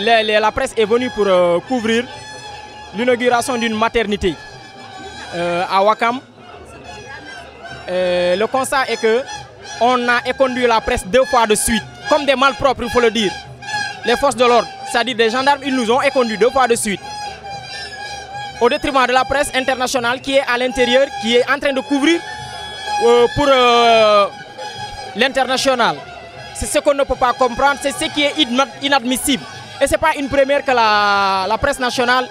la presse est venue pour couvrir l'inauguration d'une maternité à Ouakam. Le constat est que on a éconduit la presse 2 fois de suite, comme des malpropres, il faut le dire. Les forces de l'ordre, c'est-à-dire des gendarmes, ils nous ont éconduits 2 fois de suite. Au détriment de la presse internationale qui est à l'intérieur, qui est en train de couvrir pour l'international. C'est ce qu'on ne peut pas comprendre, c'est ce qui est inadmissible. Et ce n'est pas une première que la presse nationale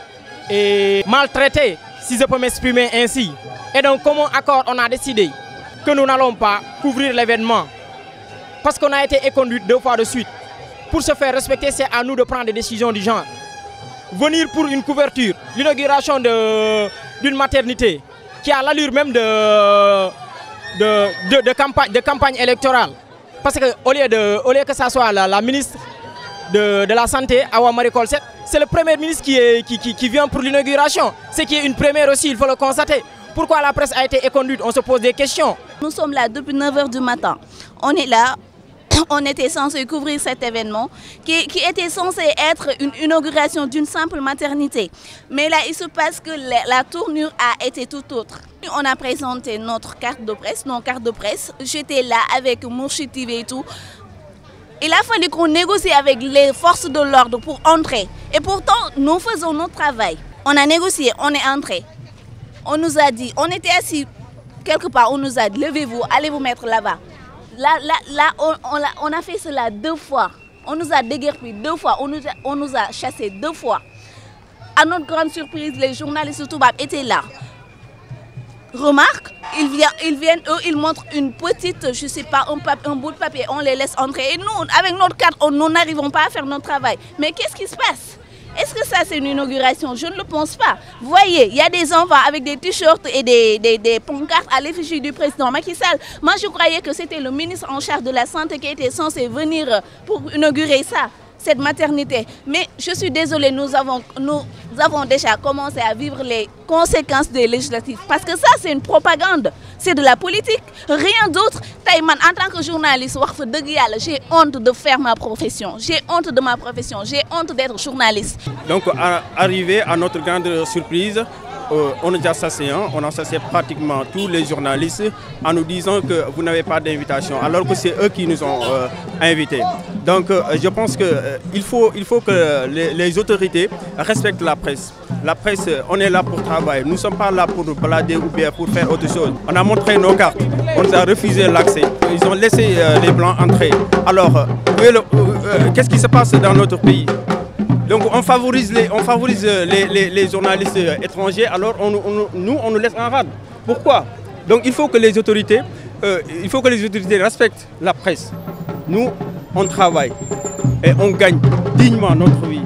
est maltraitée, si je peux m'exprimer ainsi. Et donc, comme accord, on a décidé que nous n'allons pas couvrir l'événement parce qu'on a été éconduit 2 fois de suite. Pour se faire respecter, c'est à nous de prendre des décisions du genre. Venir pour une couverture, l'inauguration d'une maternité qui a l'allure même de campagne électorale. Parce qu'au lieu que ça soit la ministre de la Santé, Awa Marie Coll Seck, c'est le Premier ministre qui vient pour l'inauguration. Ce qui est une première aussi, il faut le constater. Pourquoi la presse a été éconduite? On se pose des questions. Nous sommes là depuis 9 h du matin. On est là. On était censé couvrir cet événement qui était censé être une inauguration d'une simple maternité. Mais là, il se passe que la tournure a été tout autre. On a présenté notre carte de presse, nos cartes de presse. J'étais là avec Mourchid TV et tout. Il a fallu qu'on négocie avec les forces de l'ordre pour entrer. Et pourtant, nous faisons notre travail. On a négocié, on est entré. On nous a dit, on était assis quelque part, on nous a dit, levez-vous, allez vous mettre là-bas. Là, on a fait cela 2 fois. On nous a déguerpis 2 fois, on nous a chassés 2 fois. À notre grande surprise, les journalistes Toubab étaient là. Remarque, ils viennent, eux, ils montrent une petite, je sais pas, un bout de papier, on les laisse entrer. Et nous, avec notre carte, nous n'arrivons pas à faire notre travail. Mais qu'est-ce qui se passe? Est-ce que ça c'est une inauguration? Je ne le pense pas. Vous voyez, il y a des enfants avec des t-shirts et des pancartes à l'effigie du président Macky Sall. Moi je croyais que c'était le ministre en charge de la Santé qui était censé venir pour inaugurer ça, cette maternité. Mais je suis désolée, nous avons déjà commencé à vivre les conséquences des législatives. Parce que ça c'est une propagande, c'est de la politique, rien d'autre. Taïman, en tant que journaliste, j'ai honte de faire ma profession. J'ai honte de ma profession, j'ai honte d'être journaliste. Donc, arrivé à notre grande surprise, on a chassé pratiquement tous les journalistes en nous disant que vous n'avez pas d'invitation, alors que c'est eux qui nous ont invités. Donc, je pense qu'il faut que les autorités respectent la presse. La presse, on est là pour travailler. Nous ne sommes pas là pour balader ou bien pour faire autre chose. On a montré nos cartes. On nous a refusé l'accès. Ils ont laissé les Blancs entrer. Alors, qu'est-ce qui se passe dans notre pays? Donc on favorise les journalistes étrangers, alors nous on nous laisse en rade. Pourquoi? Donc il faut que les autorités respectent la presse. Nous, on travaille et on gagne dignement notre vie.